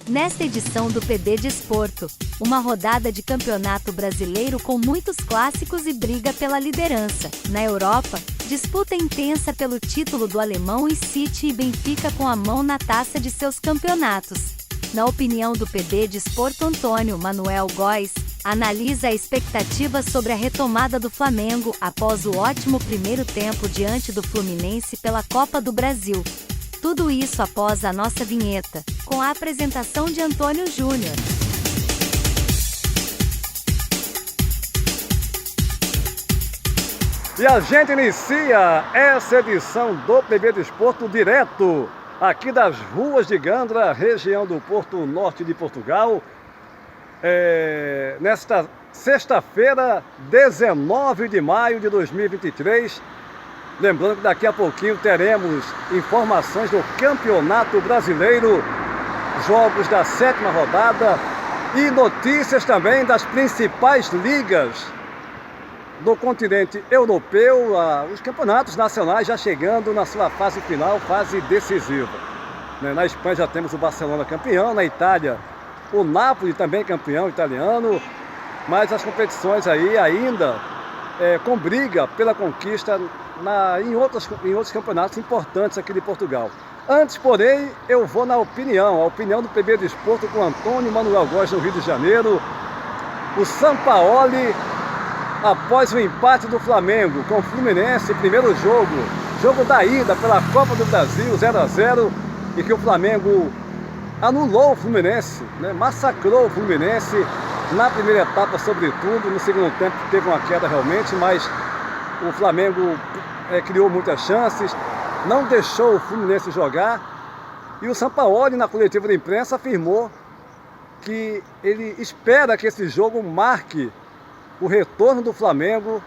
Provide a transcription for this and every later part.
Nesta edição do PB Desporto, uma rodada de campeonato brasileiro com muitos clássicos e briga pela liderança. Na Europa, disputa intensa pelo título do alemão e City e Benfica com a mão na taça de seus campeonatos. Na opinião do PB Desporto, Antônio Manuel Góes analisa a expectativa sobre a retomada do Flamengo após o ótimo primeiro tempo diante do Fluminense pela Copa do Brasil. Tudo isso após a nossa vinheta, com a apresentação de Antônio Júnior. E a gente inicia essa edição do PB Desporto direto aqui das ruas de Gandra, região do Porto Norte de Portugal. Nesta sexta-feira, 19 de maio de 2023. Lembrando que daqui a pouquinho teremos informações do Campeonato Brasileiro, jogos da 7ª rodada e notícias também das principais ligas do continente europeu, os campeonatos nacionais já chegando na sua fase final, fase decisiva. Na Espanha já temos o Barcelona campeão, na Itália o Napoli também campeão italiano, mas as competições aí ainda com briga pela conquista em outros campeonatos importantes aqui de Portugal. Antes, porém, eu vou na opinião, a opinião do PB Desporto com Antônio Manuel Góes no Rio de Janeiro. O Sampaoli, após o empate do Flamengo com o Fluminense, primeiro jogo da ida pela Copa do Brasil, 0-0, e que o Flamengo anulou o Fluminense, massacrou o Fluminense na primeira etapa, sobretudo. No segundo tempo teve uma queda realmente, mas o Flamengo criou muitas chances, não deixou o Fluminense jogar, e o Sampaoli, na coletiva de imprensa, afirmou que ele espera que esse jogo marque o retorno do Flamengo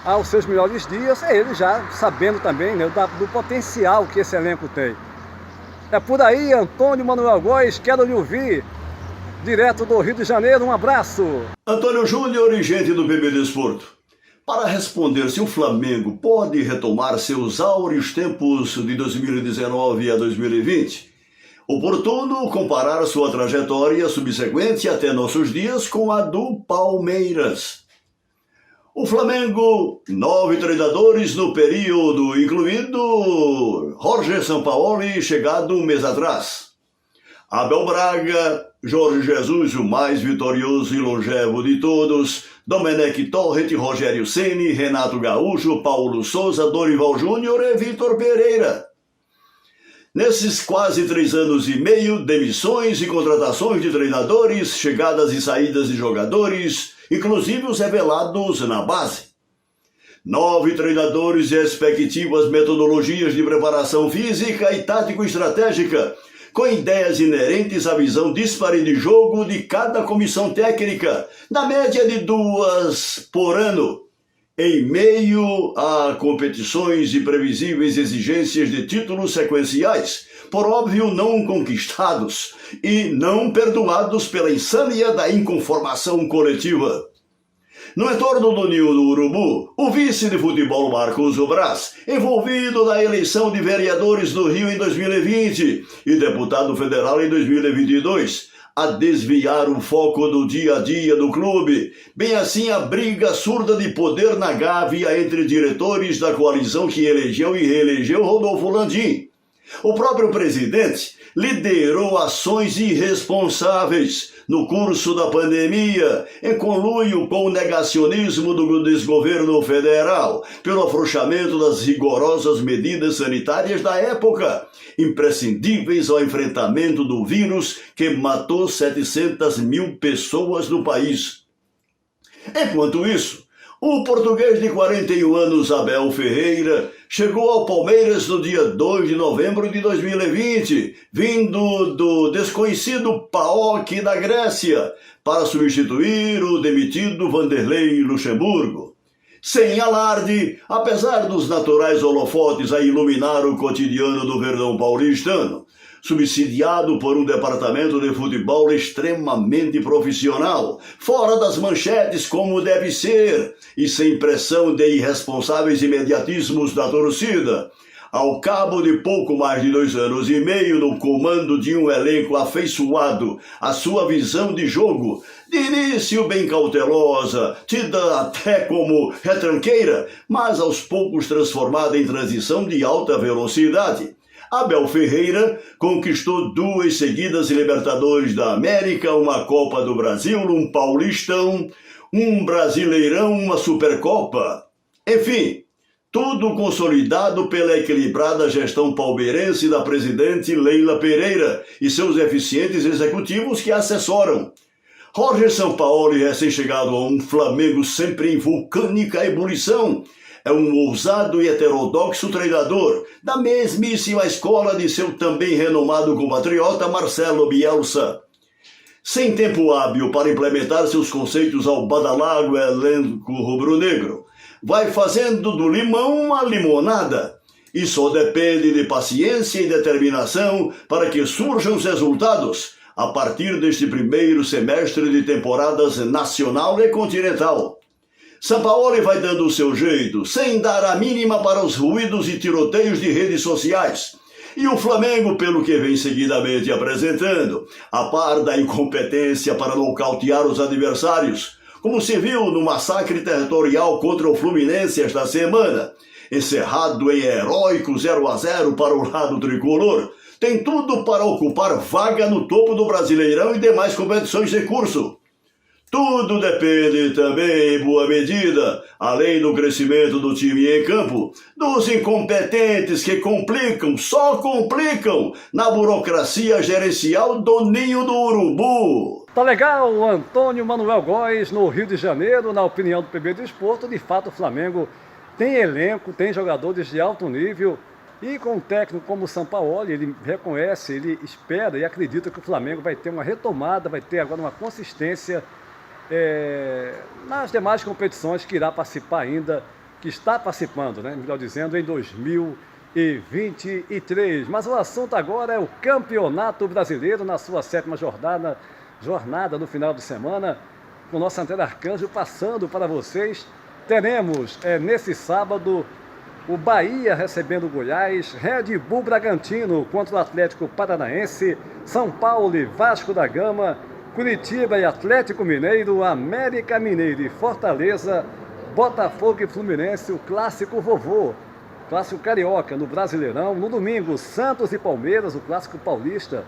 aos seus melhores dias, ele já sabendo também do potencial que esse elenco tem. É por aí, Antônio Manuel Góes, quero lhe ouvir, direto do Rio de Janeiro, um abraço. Antônio Júnior e gente do PB Desporto. Para responder se o Flamengo pode retomar seus áureos tempos de 2019 a 2020, oportuno comparar sua trajetória subsequente até nossos dias com a do Palmeiras. O Flamengo, 9 treinadores no período, incluindo Jorge Sampaoli, chegado um mês atrás. Abel Braga, Jorge Jesus, o mais vitorioso e longevo de todos, Domenech Torrent, Rogério Ceni, Renato Gaúcho, Paulo Souza, Dorival Júnior e Vitor Pereira. Nesses quase 3 anos e meio, demissões e contratações de treinadores, chegadas e saídas de jogadores, inclusive os revelados na base. 9 treinadores e respectivas metodologias de preparação física e tático-estratégica, com ideias inerentes à visão dispare de jogo de cada comissão técnica, na média de 2 por ano, em meio a competições e previsíveis exigências de títulos sequenciais, por óbvio não conquistados e não perdoados pela insânia da inconformação coletiva. No entorno do Ninho do Urubu, o vice de futebol Marcos Braz, envolvido na eleição de vereadores do Rio em 2020 e deputado federal em 2022, a desviar o foco do dia a dia do clube, bem assim a briga surda de poder na gávea entre diretores da coalizão que elegeu e reelegeu Rodolfo Landim. O próprio presidente liderou ações irresponsáveis no curso da pandemia, em conluio com o negacionismo do desgoverno federal, pelo afrouxamento das rigorosas medidas sanitárias da época, imprescindíveis ao enfrentamento do vírus que matou 700 mil pessoas no país. Enquanto isso, o português de 41 anos, Abel Ferreira, chegou ao Palmeiras no dia 2 de novembro de 2020, vindo do desconhecido PAOK da Grécia, para substituir o demitido Vanderlei Luxemburgo. Sem alarde, apesar dos naturais holofotes a iluminar o cotidiano do Verdão paulistano, subsidiado por um departamento de futebol extremamente profissional, fora das manchetes como deve ser, e sem pressão de irresponsáveis imediatismos da torcida, Ao cabo de pouco mais de 2 anos e meio no comando de um elenco afeiçoado à sua visão de jogo, de início bem cautelosa, tida até como retranqueira, mas aos poucos transformada em transição de alta velocidade, Abel Ferreira conquistou 2 seguidas Libertadores da América, uma Copa do Brasil, um Paulistão, um Brasileirão, uma Supercopa. Enfim, tudo consolidado pela equilibrada gestão palmeirense da presidente Leila Pereira e seus eficientes executivos que a assessoram. Jorge Sampaoli, recém-chegado a um Flamengo sempre em vulcânica ebulição, é um ousado e heterodoxo treinador da mesmíssima escola de seu também renomado compatriota Marcelo Bielsa. Sem tempo hábil para implementar seus conceitos ao badalado elenco rubro-negro, vai fazendo do limão uma limonada. E só depende de paciência e determinação para que surjam os resultados a partir deste primeiro semestre de temporadas nacional e continental. Sampaoli vai dando o seu jeito, sem dar a mínima para os ruídos e tiroteios de redes sociais. E o Flamengo, pelo que vem seguidamente apresentando, a par da incompetência para nocautear os adversários, como se viu no massacre territorial contra o Fluminense esta semana, encerrado em heróico 0-0 para o lado tricolor, tem tudo para ocupar vaga no topo do Brasileirão e demais competições em curso. Tudo depende também, em boa medida, além do crescimento do time em campo, dos incompetentes que complicam, só complicam, na burocracia gerencial do Ninho do Urubu. Tá legal, o Antônio Manuel Góes, no Rio de Janeiro, na opinião do PB Desporto, de fato o Flamengo tem elenco, tem jogadores de alto nível, e com um técnico como o Sampaoli, ele reconhece, ele espera e acredita que o Flamengo vai ter uma retomada, vai ter agora uma consistência nas demais competições que irá participar ainda, que está participando, né? Melhor dizendo, em 2023. Mas o assunto agora é o Campeonato Brasileiro na sua 7ª jornada no final de semana, com nossa Antena Arcanjo passando para vocês. Teremos nesse sábado o Bahia recebendo o Goiás, Red Bull Bragantino contra o Atlético Paranaense, São Paulo e Vasco da Gama, Curitiba e Atlético Mineiro, América Mineiro e Fortaleza, Botafogo e Fluminense, o clássico vovô, clássico carioca no Brasileirão. No domingo, Santos e Palmeiras, o clássico paulista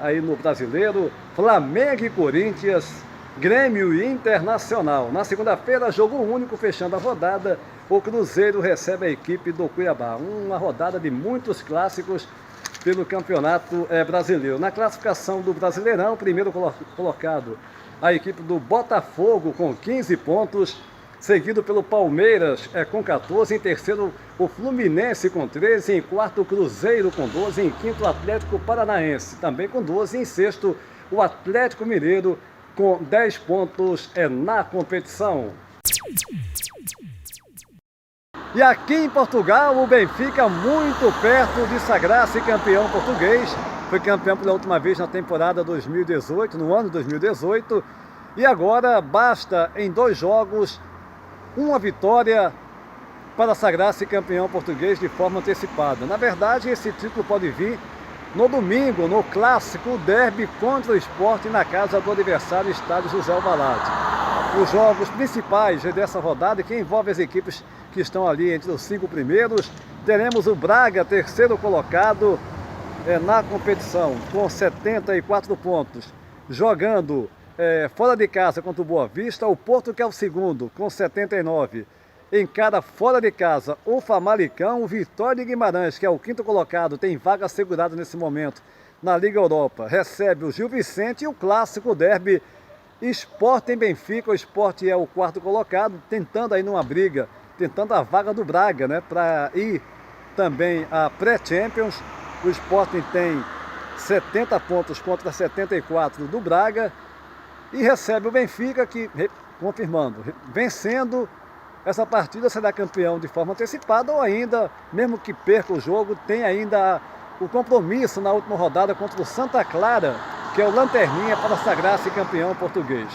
aí no Brasileiro, Flamengo e Corinthians, Grêmio e Internacional. Na segunda-feira, jogo único fechando a rodada, o Cruzeiro recebe a equipe do Cuiabá. Uma rodada de muitos clássicos pelo Campeonato Brasileiro. Na classificação do Brasileirão, primeiro colocado a equipe do Botafogo com 15 pontos, seguido pelo Palmeiras com 14, em terceiro o Fluminense com 13, em quarto o Cruzeiro com 12, em quinto o Atlético Paranaense também com 12, em sexto o Atlético Mineiro com 10 pontos na competição. E aqui em Portugal, o Benfica muito perto de sagrar-se campeão português. Foi campeão pela última vez na temporada 2018, no ano 2018. E agora basta em 2 jogos, uma vitória para sagrar-se campeão português de forma antecipada. Na verdade, esse título pode vir no domingo, no clássico derby contra o Sport na casa do adversário, estádio José Alvalade. Os jogos principais dessa rodada, que envolve as equipes que estão ali entre os 5 primeiros, teremos o Braga, terceiro colocado na competição, com 74 pontos, jogando fora de casa contra o Boa Vista. O Porto, que é o segundo, com 79, encara fora de casa o Famalicão. O Vitória de Guimarães, que é o 5º colocado, tem vaga assegurada nesse momento na Liga Europa, recebe o Gil Vicente. E o clássico derby Sport em Benfica. O Sport é o 4º colocado, tentando aí numa briga, tentando a vaga do Braga, né, para ir também a pré-Champions. O Sporting tem 70 pontos contra 74 do Braga e recebe o Benfica, que, confirmando, vencendo essa partida, será campeão de forma antecipada, ou ainda, mesmo que perca o jogo, tem ainda o compromisso na última rodada contra o Santa Clara, que é o lanterninha, para sagrar-se campeão português.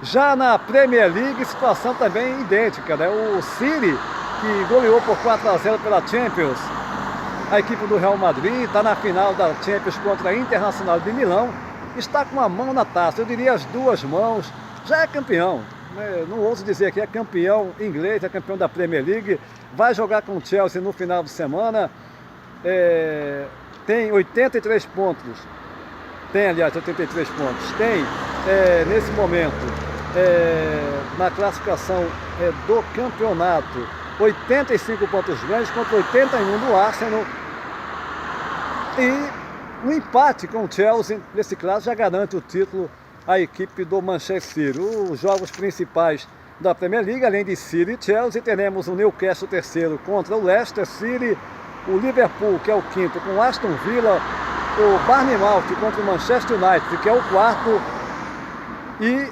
Já na Premier League, situação também idêntica, né? O City que goleou por 4-0 pela Champions a equipe do Real Madrid, está na final da Champions contra a Internacional de Milão, está com uma mão na taça, eu diria as duas mãos, já é campeão, né? Não ouso dizer que é campeão inglês, é campeão da Premier League, vai jogar com o Chelsea no final de semana, tem 83 pontos, tem aliás 83 pontos, tem nesse momento na classificação do campeonato 85 pontos ganhos contra 81 do Arsenal, e um empate com o Chelsea nesse clássico já garante o título à equipe do Manchester City. Os jogos principais da Premier League, além de City e Chelsea, teremos o Newcastle terceiro contra o Leicester City, o Liverpool, que é o quinto, com o Aston Villa, o Bournemouth contra o Manchester United, que é o quarto, e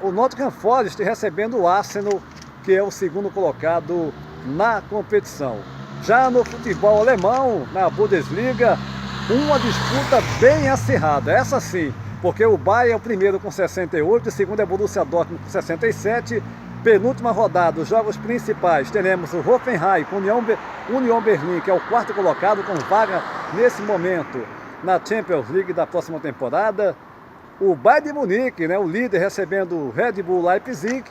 o Nottingham Forest recebendo o Arsenal, que é o segundo colocado na competição. Já no futebol alemão, na Bundesliga, uma disputa bem acirrada, essa sim, porque o Bayern é o primeiro com 68, o segundo é o Borussia Dortmund com 67, penúltima rodada, os jogos principais, teremos o Hoffenheim com Union Berlim, que é o quarto colocado, com vaga nesse momento na Champions League da próxima temporada, o Bayern de Munique, né, o líder, recebendo o Red Bull Leipzig,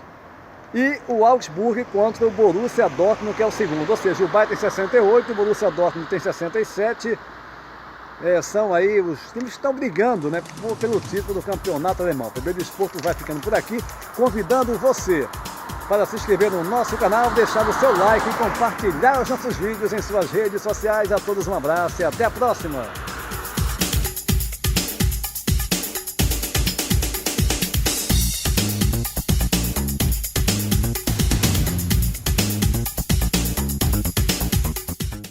e o Augsburg contra o Borussia Dortmund, que é o segundo, ou seja, o Bayern tem 68, o Borussia Dortmund tem 67, são aí os times que estão brigando, né, pelo título do campeonato alemão. O PB Desporto vai ficando por aqui, convidando você para se inscrever no nosso canal, deixar o seu like e compartilhar os nossos vídeos em suas redes sociais. A todos um abraço e até a próxima!